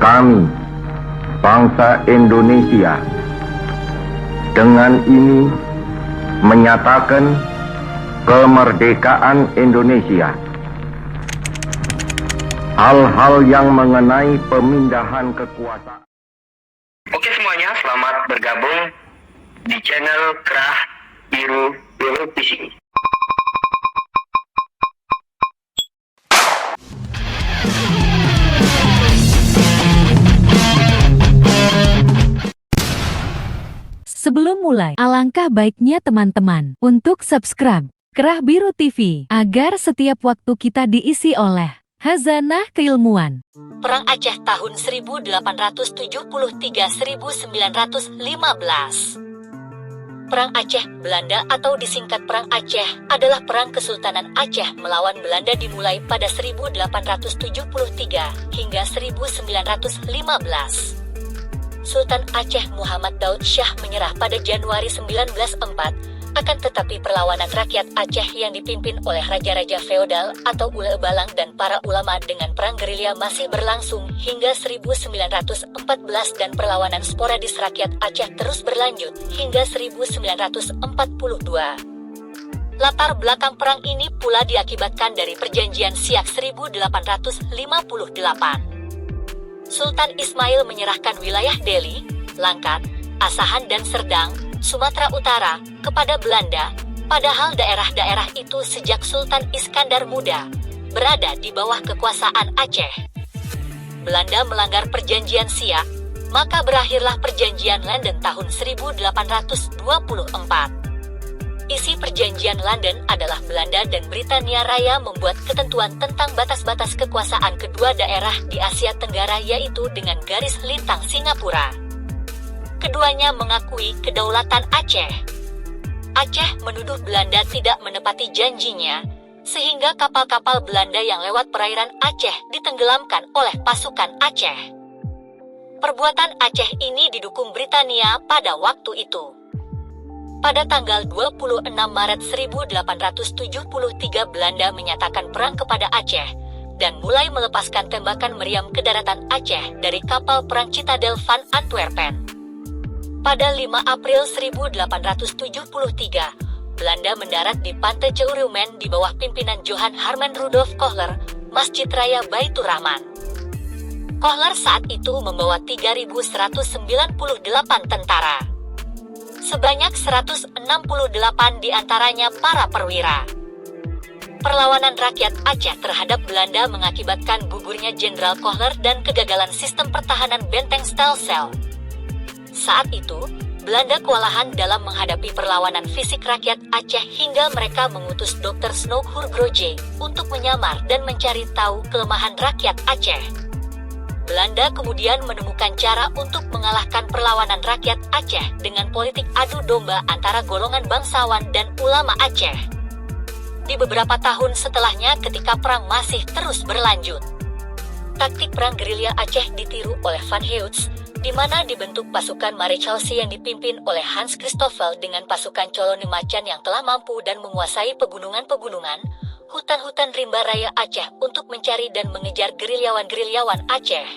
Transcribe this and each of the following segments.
Kami, bangsa Indonesia, dengan ini menyatakan kemerdekaan Indonesia. Hal-hal yang mengenai pemindahan kekuasaan. Oke semuanya, selamat bergabung di channel Kerah Biru Televisi. Sebelum mulai, alangkah baiknya teman-teman untuk subscribe Kerah Biru TV agar setiap waktu kita diisi oleh Khazanah Keilmuan. Perang Aceh tahun 1873-1915. Perang Aceh Belanda atau disingkat Perang Aceh adalah perang Kesultanan Aceh melawan Belanda dimulai pada 1873 hingga 1915. Sultan Aceh Muhammad Daud Shah menyerah pada Januari 1904, akan tetapi perlawanan rakyat Aceh yang dipimpin oleh raja-raja feodal atau Ule Balang dan para ulama dengan perang gerilya masih berlangsung hingga 1914 dan perlawanan sporadis rakyat Aceh terus berlanjut hingga 1942. Latar belakang perang ini pula diakibatkan dari Perjanjian Siak 1858. Sultan Ismail menyerahkan wilayah Delhi, Langkat, Asahan dan Serdang, Sumatera Utara, kepada Belanda, padahal daerah-daerah itu sejak Sultan Iskandar Muda berada di bawah kekuasaan Aceh. Belanda melanggar Perjanjian Siak, maka berakhirlah Perjanjian London tahun 1824. Isi Perjanjian London adalah Belanda dan Britania Raya membuat ketentuan tentang batas-batas kekuasaan kedua daerah di Asia Tenggara yaitu dengan garis lintang Singapura. Keduanya mengakui kedaulatan Aceh. Aceh menuduh Belanda tidak menepati janjinya, sehingga kapal-kapal Belanda yang lewat perairan Aceh ditenggelamkan oleh pasukan Aceh. Perbuatan Aceh ini didukung Britania pada waktu itu. Pada tanggal 26 Maret 1873 Belanda menyatakan perang kepada Aceh dan mulai melepaskan tembakan meriam ke daratan Aceh dari kapal perang Citadel van Antwerpen. Pada 5 April 1873, Belanda mendarat di pantai Ceurumen di bawah pimpinan Johan Harman Rudolf Kohler, Masjid Raya Baitur Rahman. Kohler saat itu membawa 3.198 tentara. Sebanyak 168 diantaranya para perwira. Perlawanan rakyat Aceh terhadap Belanda mengakibatkan gugurnya Jenderal Kohler dan kegagalan sistem pertahanan benteng Stelsel. Saat itu, Belanda kewalahan dalam menghadapi perlawanan fisik rakyat Aceh hingga mereka mengutus Dr. Snow Hurgroje untuk menyamar dan mencari tahu kelemahan rakyat Aceh. Belanda kemudian menemukan cara untuk mengalahkan perlawanan rakyat Aceh dengan politik adu domba antara golongan bangsawan dan ulama Aceh. Di beberapa tahun setelahnya ketika perang masih terus berlanjut, taktik perang gerilya Aceh ditiru oleh Van Heutz, di mana dibentuk pasukan Marechalsi yang dipimpin oleh Hans Christoffel dengan pasukan Colony Macan yang telah mampu dan menguasai pegunungan-pegunungan, hutan-hutan rimba raya Aceh untuk mencari dan mengejar gerilyawan-gerilyawan Aceh.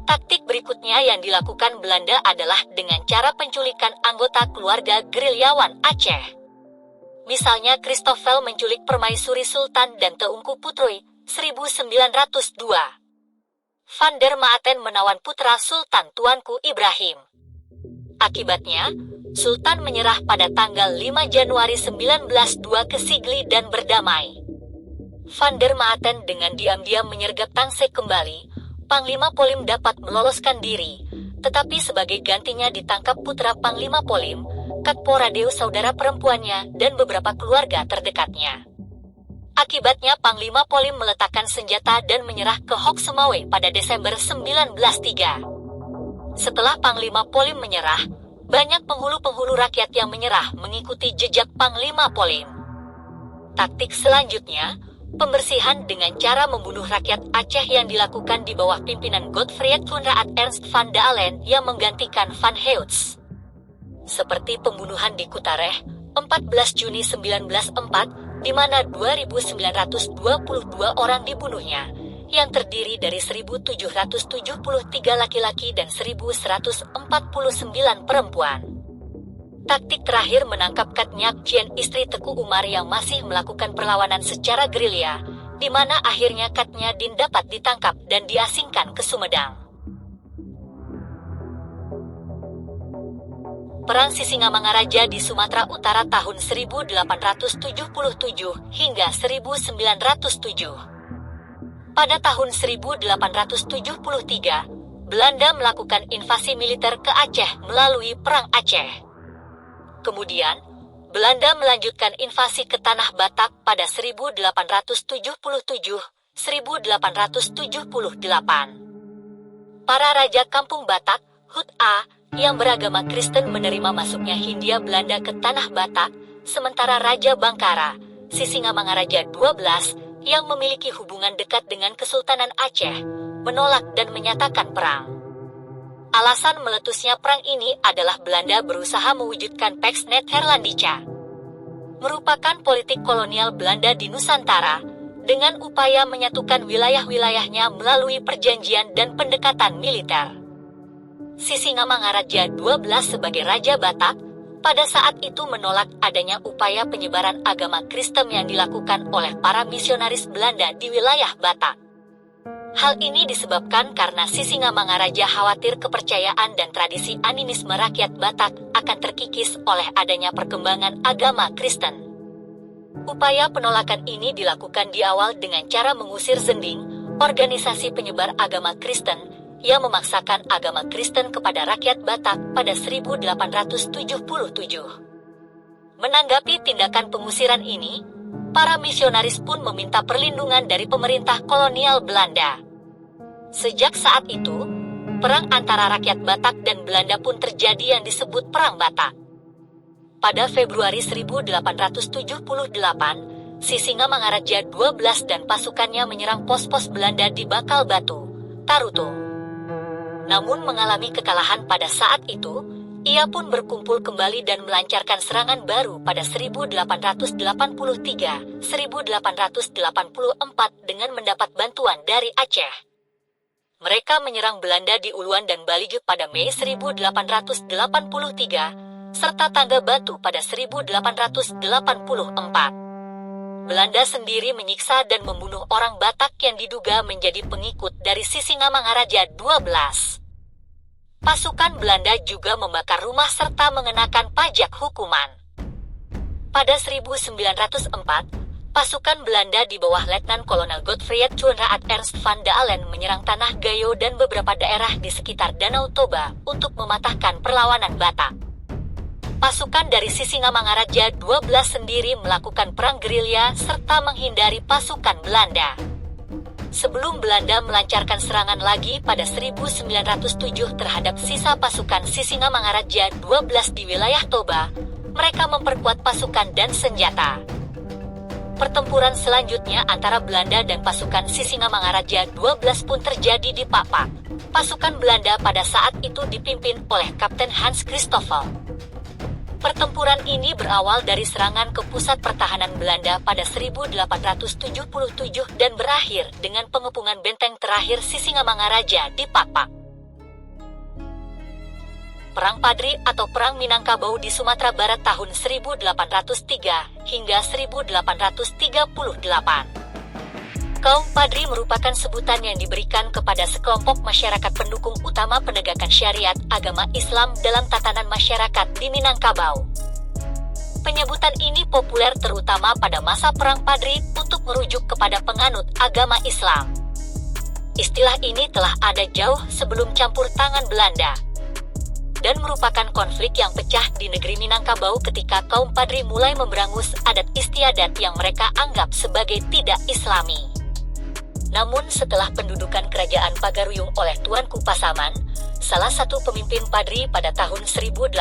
Taktik berikutnya yang dilakukan Belanda adalah dengan cara penculikan anggota keluarga gerilyawan Aceh. Misalnya Christoffel menculik Permaisuri Sultan dan Teungku Putroi, 1902. Van der Maaten menawan putra Sultan Tuanku Ibrahim. Akibatnya, Sultan menyerah pada tanggal 5 Januari 1902 ke Sigli dan berdamai. Van der Maaten dengan diam-diam menyergap Tangsel kembali, Panglima Polim dapat meloloskan diri, tetapi sebagai gantinya ditangkap putra Panglima Polim, Katporadeu saudara perempuannya dan beberapa keluarga terdekatnya. Akibatnya Panglima Polim meletakkan senjata dan menyerah ke Hok Semawe pada Desember 1903. Setelah Panglima Polim menyerah, banyak penghulu-penghulu rakyat yang menyerah mengikuti jejak Panglima Polim. Taktik selanjutnya, pembersihan dengan cara membunuh rakyat Aceh yang dilakukan di bawah pimpinan Godfried Koenraad Ernst van Dalen yang menggantikan Van Heutz. Seperti pembunuhan di Kutareh, 14 Juni 1904, di mana 2.922 orang dibunuhnya, yang terdiri dari 1.773 laki-laki dan 1.149 perempuan. Taktik terakhir menangkap Kat Nyak Jien, istri Teku Umar yang masih melakukan perlawanan secara gerilya, di mana akhirnya Kat Nyadin dapat ditangkap dan diasingkan ke Sumedang. Perang Sisingamangaraja di Sumatera Utara tahun 1877 hingga 1907. Pada tahun 1873, Belanda melakukan invasi militer ke Aceh melalui Perang Aceh. Kemudian, Belanda melanjutkan invasi ke Tanah Batak pada 1877-1878. Para raja kampung Batak, Hut A, yang beragama Kristen menerima masuknya Hindia Belanda ke Tanah Batak, sementara Raja Bangkara, Sisingamangaraja XII, yang memiliki hubungan dekat dengan Kesultanan Aceh, menolak dan menyatakan perang. Alasan meletusnya perang ini adalah Belanda berusaha mewujudkan Pax Nederlandica, merupakan politik kolonial Belanda di Nusantara, dengan upaya menyatukan wilayah-wilayahnya melalui perjanjian dan pendekatan militer. Sisingamangaraja XII sebagai Raja Batak, pada saat itu menolak adanya upaya penyebaran agama Kristen yang dilakukan oleh para misionaris Belanda di wilayah Batak. Hal ini disebabkan karena Sisingamangaraja khawatir kepercayaan dan tradisi animisme rakyat Batak akan terkikis oleh adanya perkembangan agama Kristen. Upaya penolakan ini dilakukan di awal dengan cara mengusir Zending, organisasi penyebar agama Kristen, yang memaksakan agama Kristen kepada rakyat Batak pada 1877. Menanggapi tindakan pengusiran ini, para misionaris pun meminta perlindungan dari pemerintah kolonial Belanda. Sejak saat itu, perang antara rakyat Batak dan Belanda pun terjadi yang disebut Perang Batak. Pada Februari 1878, Sisingamangaraja XII dan pasukannya menyerang pos-pos Belanda di Bakal Batu, Tarutung. Namun mengalami kekalahan pada saat itu, ia pun berkumpul kembali dan melancarkan serangan baru pada 1883-1884 dengan mendapat bantuan dari Aceh. Mereka menyerang Belanda di Uluan dan Balige pada Mei 1883, serta Tangga Batu pada 1884. Belanda sendiri menyiksa dan membunuh orang Batak yang diduga menjadi pengikut dari Sisingamangaraja XII. Pasukan Belanda juga membakar rumah serta mengenakan pajak hukuman. Pada 1904, pasukan Belanda di bawah Letnan Kolonel Godfried Coenraad Ernst van Dalen menyerang Tanah Gayo dan beberapa daerah di sekitar Danau Toba untuk mematahkan perlawanan Batak. Pasukan dari Sisingamangaraja XII sendiri melakukan perang gerilya serta menghindari pasukan Belanda. Sebelum Belanda melancarkan serangan lagi pada 1907 terhadap sisa pasukan Sisingamangaraja XII di wilayah Toba, mereka memperkuat pasukan dan senjata. Pertempuran selanjutnya antara Belanda dan pasukan Sisingamangaraja XII pun terjadi di Pakpak. Pasukan Belanda pada saat itu dipimpin oleh Kapten Hans Christoffel. Pertempuran ini berawal dari serangan ke pusat pertahanan Belanda pada 1877 dan berakhir dengan pengepungan benteng terakhir Sisingamangaraja di Pakpak. Perang Padri atau Perang Minangkabau di Sumatera Barat tahun 1803 hingga 1838. Kaum Padri merupakan sebutan yang diberikan kepada sekelompok masyarakat pendukung utama penegakan syariat agama Islam dalam tatanan masyarakat di Minangkabau. Penyebutan ini populer terutama pada masa Perang Padri untuk merujuk kepada penganut agama Islam. Istilah ini telah ada jauh sebelum campur tangan Belanda, dan merupakan konflik yang pecah di negeri Minangkabau ketika kaum Padri mulai memberangus adat istiadat yang mereka anggap sebagai tidak Islami. Namun setelah pendudukan kerajaan Pagaruyung oleh Tuanku Pasaman, salah satu pemimpin Padri pada tahun 1815,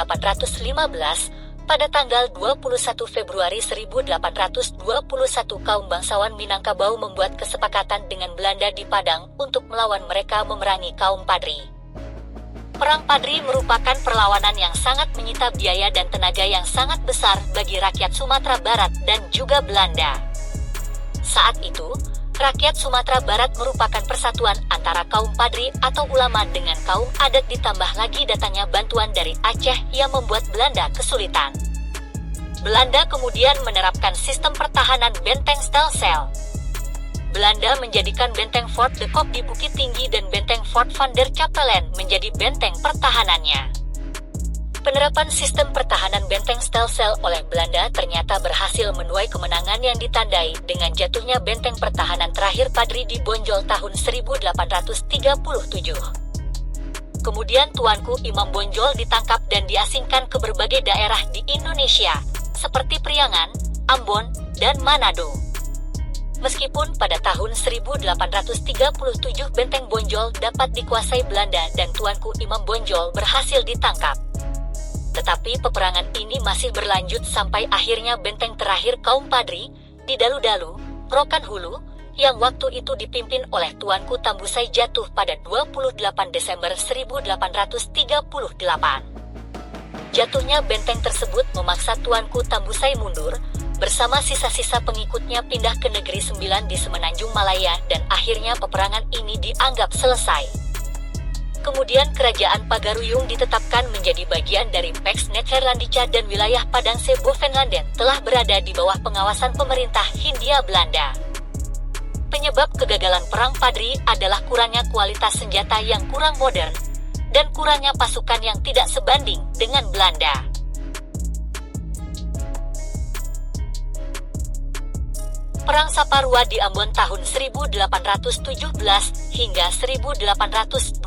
pada tanggal 21 Februari 1821 kaum bangsawan Minangkabau membuat kesepakatan dengan Belanda di Padang untuk melawan mereka memerangi kaum Padri. Perang Padri merupakan perlawanan yang sangat menyita biaya dan tenaga yang sangat besar bagi rakyat Sumatera Barat dan juga Belanda. Saat itu, Rakyat Sumatera Barat merupakan persatuan antara kaum padri atau ulama dengan kaum adat, ditambah lagi datangnya bantuan dari Aceh yang membuat Belanda kesulitan. Belanda kemudian menerapkan sistem pertahanan benteng Stelsel. Belanda menjadikan benteng Fort de Kock di Bukit Tinggi dan benteng Fort van der Capellen menjadi benteng pertahanannya. Penerapan sistem pertahanan benteng Stelsel oleh Belanda ternyata berhasil menuai kemenangan yang ditandai dengan jatuhnya benteng pertahanan terakhir Padri di Bonjol tahun 1837. Kemudian Tuanku Imam Bonjol ditangkap dan diasingkan ke berbagai daerah di Indonesia, seperti Priangan, Ambon, dan Manado. Meskipun pada tahun 1837 benteng Bonjol dapat dikuasai Belanda dan Tuanku Imam Bonjol berhasil ditangkap, tetapi peperangan ini masih berlanjut sampai akhirnya benteng terakhir kaum Padri di Dalu-Dalu, Rokan Hulu, yang waktu itu dipimpin oleh Tuanku Tambusai jatuh pada 28 Desember 1838. Jatuhnya benteng tersebut memaksa Tuanku Tambusai mundur, bersama sisa-sisa pengikutnya pindah ke Negeri Sembilan di Semenanjung Malaya, dan akhirnya peperangan ini dianggap selesai. Kemudian Kerajaan Pagaruyung ditetapkan menjadi bagian dari Pax Nederlandica dan wilayah Padangse Bovenlanden telah berada di bawah pengawasan pemerintah Hindia Belanda. Penyebab kegagalan Perang Padri adalah kurangnya kualitas senjata yang kurang modern dan kurangnya pasukan yang tidak sebanding dengan Belanda. Perang Saparua di Ambon tahun 1817 hingga 1829.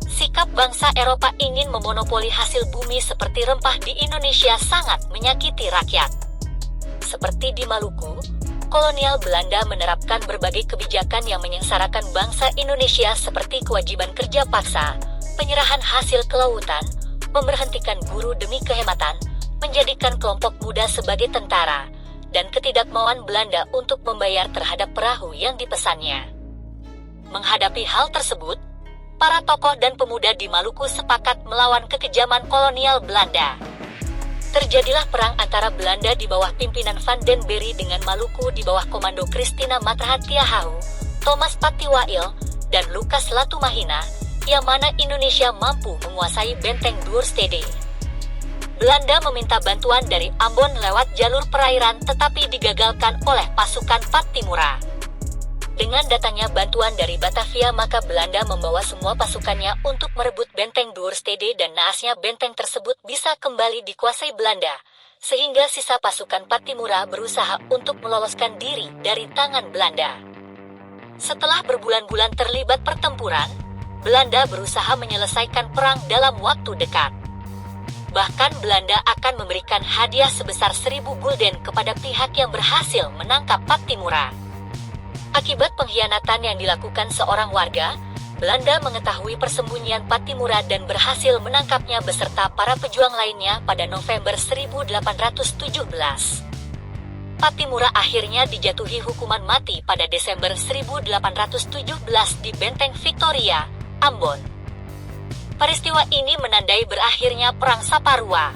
Sikap bangsa Eropa ingin memonopoli hasil bumi seperti rempah di Indonesia sangat menyakiti rakyat. Seperti di Maluku, kolonial Belanda menerapkan berbagai kebijakan yang menyengsarakan bangsa Indonesia seperti kewajiban kerja paksa, penyerahan hasil kelautan, memberhentikan guru demi kehematan, menjadikan kelompok muda sebagai tentara, dan ketidakmauan Belanda untuk membayar terhadap perahu yang dipesannya. Menghadapi hal tersebut, para tokoh dan pemuda di Maluku sepakat melawan kekejaman kolonial Belanda. Terjadilah perang antara Belanda di bawah pimpinan Van den Berry dengan Maluku di bawah komando Christina Matahatiahau, Thomas Patiwail, dan Lukas Latumahina, yang mana Indonesia mampu menguasai benteng Duurstede. Belanda meminta bantuan dari Ambon lewat jalur perairan tetapi digagalkan oleh pasukan Pattimura. Dengan datangnya bantuan dari Batavia, maka Belanda membawa semua pasukannya untuk merebut benteng Duurstede dan naasnya benteng tersebut bisa kembali dikuasai Belanda, sehingga sisa pasukan Pattimura berusaha untuk meloloskan diri dari tangan Belanda. Setelah berbulan-bulan terlibat pertempuran, Belanda berusaha menyelesaikan perang dalam waktu dekat. Bahkan Belanda akan memberikan hadiah sebesar 1.000 gulden kepada pihak yang berhasil menangkap Pattimura. Akibat pengkhianatan yang dilakukan seorang warga, Belanda mengetahui persembunyian Pattimura dan berhasil menangkapnya beserta para pejuang lainnya pada November 1817. Pattimura akhirnya dijatuhi hukuman mati pada Desember 1817 di Benteng Victoria, Ambon. Peristiwa ini menandai berakhirnya Perang Saparua.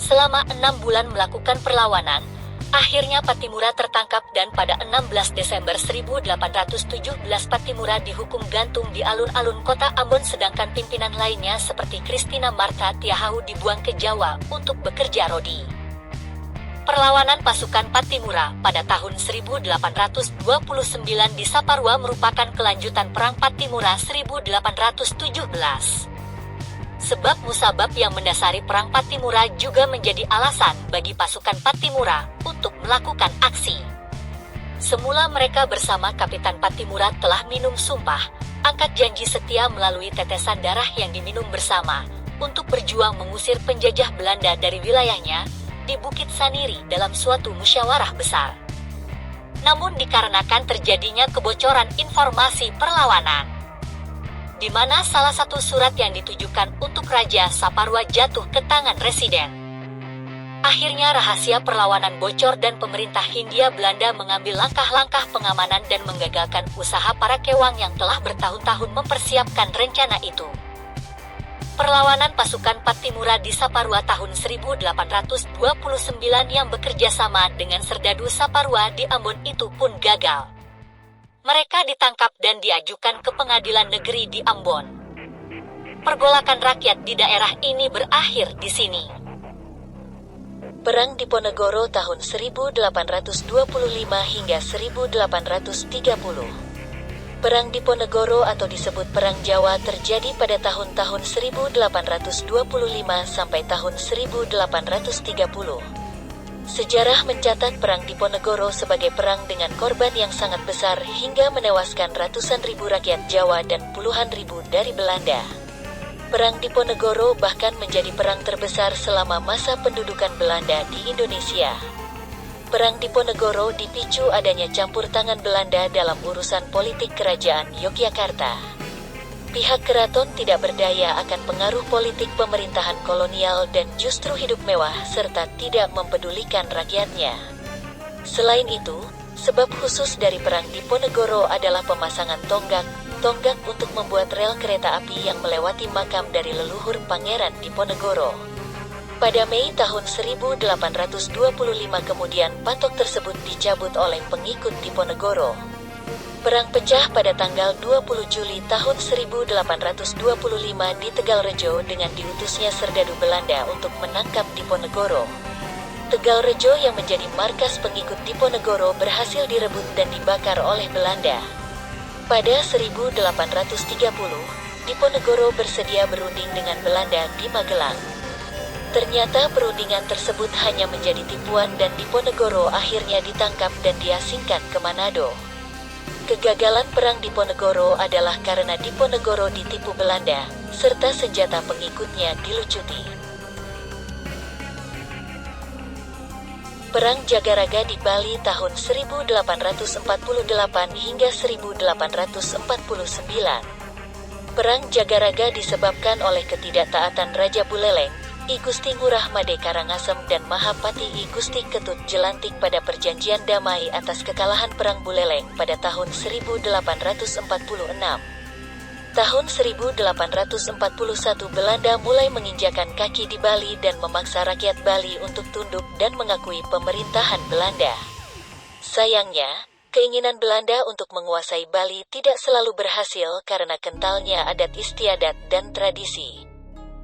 Selama 6 bulan melakukan perlawanan, akhirnya Pattimura tertangkap dan pada 16 Desember 1817 Pattimura dihukum gantung di alun-alun kota Ambon, sedangkan pimpinan lainnya seperti Christina Matahatiahau dibuang ke Jawa untuk bekerja rodi. Perlawanan pasukan Pattimura pada tahun 1829 di Saparua merupakan kelanjutan Perang Pattimura 1817. Sebab musabab yang mendasari Perang Pattimura juga menjadi alasan bagi pasukan Pattimura untuk melakukan aksi. Semula mereka bersama Kapitan Pattimura telah minum sumpah, angkat janji setia melalui tetesan darah yang diminum bersama, untuk berjuang mengusir penjajah Belanda dari wilayahnya, di Bukit Saniri dalam suatu musyawarah besar. Namun dikarenakan terjadinya kebocoran informasi perlawanan, di mana salah satu surat yang ditujukan untuk Raja Saparua jatuh ke tangan residen, akhirnya rahasia perlawanan bocor dan pemerintah Hindia Belanda mengambil langkah-langkah pengamanan dan menggagalkan usaha para kewang yang telah bertahun-tahun mempersiapkan rencana itu. Perlawanan pasukan Pattimura di Saparua tahun 1829 yang bekerja sama dengan serdadu Saparua di Ambon itu pun gagal. Mereka ditangkap dan diajukan ke pengadilan negeri di Ambon. Pergolakan rakyat di daerah ini berakhir di sini. Perang Diponegoro tahun 1825 hingga 1830. Perang Diponegoro atau disebut Perang Jawa terjadi pada tahun-tahun 1825 sampai tahun 1830. Sejarah mencatat Perang Diponegoro sebagai perang dengan korban yang sangat besar hingga menewaskan ratusan ribu rakyat Jawa dan puluhan ribu dari Belanda. Perang Diponegoro bahkan menjadi perang terbesar selama masa pendudukan Belanda di Indonesia. Perang Diponegoro dipicu adanya campur tangan Belanda dalam urusan politik kerajaan Yogyakarta. Pihak keraton tidak berdaya akan pengaruh politik pemerintahan kolonial dan justru hidup mewah serta tidak mempedulikan rakyatnya. Selain itu, sebab khusus dari Perang Diponegoro adalah pemasangan tonggak untuk membuat rel kereta api yang melewati makam dari leluhur Pangeran Diponegoro. Pada Mei tahun 1825 kemudian patok tersebut dicabut oleh pengikut Diponegoro. Perang pecah pada tanggal 20 Juli tahun 1825 di Tegalrejo dengan diutusnya serdadu Belanda untuk menangkap Diponegoro. Tegalrejo yang menjadi markas pengikut Diponegoro berhasil direbut dan dibakar oleh Belanda. Pada 1830, Diponegoro bersedia berunding dengan Belanda di Magelang. Ternyata perundingan tersebut hanya menjadi tipuan dan Diponegoro akhirnya ditangkap dan diasingkan ke Manado. Kegagalan Perang Diponegoro adalah karena Diponegoro ditipu Belanda, serta senjata pengikutnya dilucuti. Perang Jagaraga di Bali tahun 1848 hingga 1849. Perang Jagaraga disebabkan oleh ketidaktaatan Raja Buleleng, I Gusti Ngurah Made Karangasem dan Mahapati I Gusti Ketut Jelantik pada perjanjian damai atas kekalahan Perang Buleleng pada tahun 1846. Tahun 1841 Belanda mulai menginjakan kaki di Bali dan memaksa rakyat Bali untuk tunduk dan mengakui pemerintahan Belanda. Sayangnya, keinginan Belanda untuk menguasai Bali tidak selalu berhasil karena kentalnya adat istiadat dan tradisi.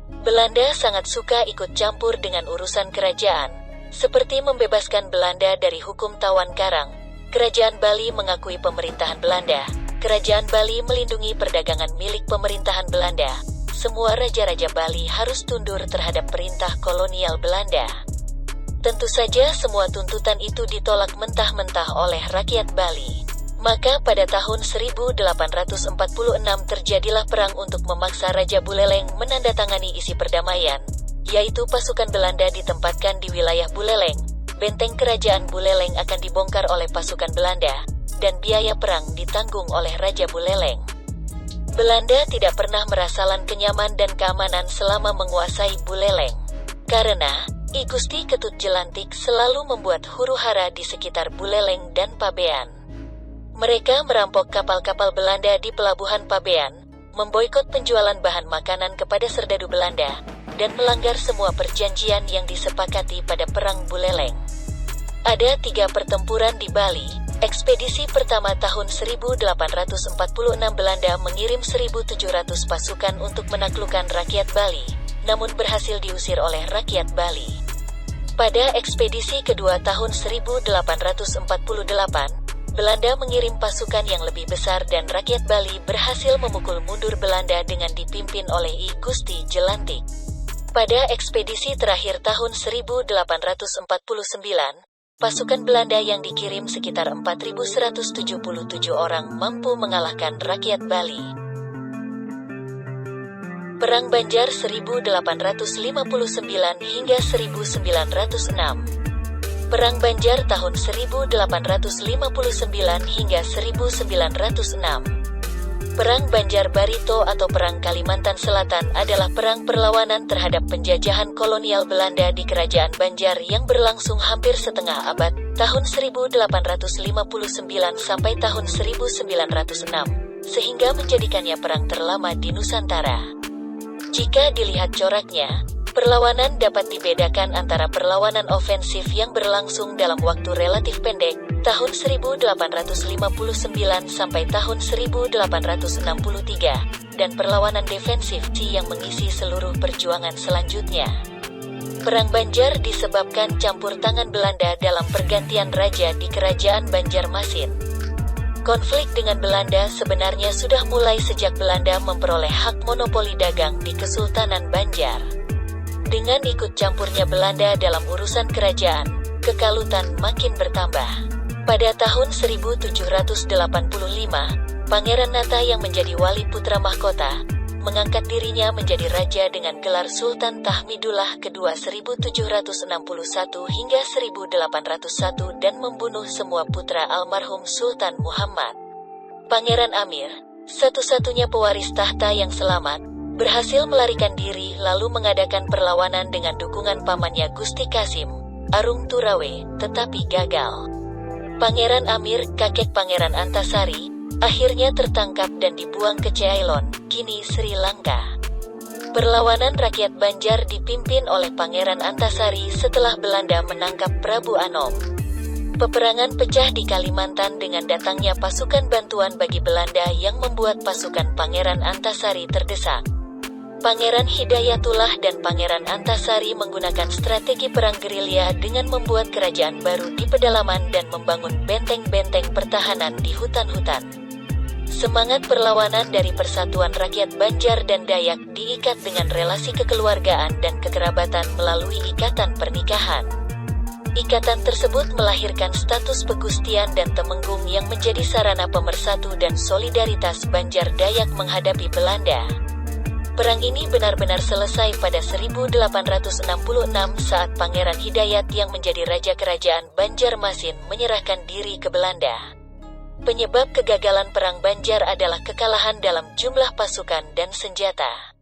Belanda sangat suka ikut campur dengan urusan kerajaan, seperti membebaskan Belanda dari hukum tawan karang. Kerajaan Bali mengakui pemerintahan Belanda. Kerajaan Bali melindungi perdagangan milik pemerintahan Belanda. Semua raja-raja Bali harus tundur terhadap perintah kolonial Belanda. Tentu saja semua tuntutan itu ditolak mentah-mentah oleh rakyat Bali. Maka pada tahun 1846 terjadilah perang untuk memaksa Raja Buleleng menandatangani isi perdamaian, yaitu pasukan Belanda ditempatkan di wilayah Buleleng, benteng kerajaan Buleleng akan dibongkar oleh pasukan Belanda, dan biaya perang ditanggung oleh Raja Buleleng. Belanda tidak pernah merasakan kenyaman dan keamanan selama menguasai Buleleng, karena I Gusti Ketut Jelantik selalu membuat huru-hara di sekitar Buleleng dan Pabean. Mereka merampok kapal-kapal Belanda di pelabuhan Pabean, memboikot penjualan bahan makanan kepada serdadu Belanda, dan melanggar semua perjanjian yang disepakati pada Perang Buleleng. Ada 3 pertempuran di Bali. Ekspedisi pertama tahun 1846 Belanda mengirim 1.700 pasukan untuk menaklukkan rakyat Bali, namun berhasil diusir oleh rakyat Bali. Pada ekspedisi kedua tahun 1848, Belanda mengirim pasukan yang lebih besar dan rakyat Bali berhasil memukul mundur Belanda dengan dipimpin oleh I Gusti Jelantik. Pada ekspedisi terakhir tahun 1849, pasukan Belanda yang dikirim sekitar 4.177 orang mampu mengalahkan rakyat Bali. Perang Banjar 1859 hingga 1906. Perang Banjar tahun 1859 hingga 1906. Perang Banjar Barito atau Perang Kalimantan Selatan adalah perang perlawanan terhadap penjajahan kolonial Belanda di Kerajaan Banjar yang berlangsung hampir setengah abad, tahun 1859 sampai tahun 1906, sehingga menjadikannya perang terlama di Nusantara. Jika dilihat coraknya, perlawanan dapat dibedakan antara perlawanan ofensif yang berlangsung dalam waktu relatif pendek, tahun 1859 sampai tahun 1863, dan perlawanan defensif yang mengisi seluruh perjuangan selanjutnya. Perang Banjar disebabkan campur tangan Belanda dalam pergantian raja di Kerajaan Banjarmasin. Konflik dengan Belanda sebenarnya sudah mulai sejak Belanda memperoleh hak monopoli dagang di Kesultanan Banjar. Dengan ikut campurnya Belanda dalam urusan kerajaan, kekalutan makin bertambah. Pada tahun 1785, Pangeran Nata yang menjadi wali putra mahkota, mengangkat dirinya menjadi raja dengan gelar Sultan Tahmidullah II 1761 hingga 1801 dan membunuh semua putra almarhum Sultan Muhammad. Pangeran Amir, satu-satunya pewaris tahta yang selamat, berhasil melarikan diri lalu mengadakan perlawanan dengan dukungan pamannya Gusti Kasim, Arung Turawe, tetapi gagal. Pangeran Amir, kakek Pangeran Antasari, akhirnya tertangkap dan dibuang ke Ceylon, kini Sri Lanka. Perlawanan rakyat Banjar dipimpin oleh Pangeran Antasari setelah Belanda menangkap Prabu Anom. Peperangan pecah di Kalimantan dengan datangnya pasukan bantuan bagi Belanda yang membuat pasukan Pangeran Antasari terdesak. Pangeran Hidayatullah dan Pangeran Antasari menggunakan strategi perang gerilya dengan membuat kerajaan baru di pedalaman dan membangun benteng-benteng pertahanan di hutan-hutan. Semangat perlawanan dari Persatuan Rakyat Banjar dan Dayak diikat dengan relasi kekeluargaan dan kekerabatan melalui ikatan pernikahan. Ikatan tersebut melahirkan status pegustian dan temenggung yang menjadi sarana pemersatu dan solidaritas Banjar Dayak menghadapi Belanda. Perang ini benar-benar selesai pada 1866 saat Pangeran Hidayat yang menjadi Raja Kerajaan Banjarmasin menyerahkan diri ke Belanda. Penyebab kegagalan Perang Banjar adalah kekalahan dalam jumlah pasukan dan senjata.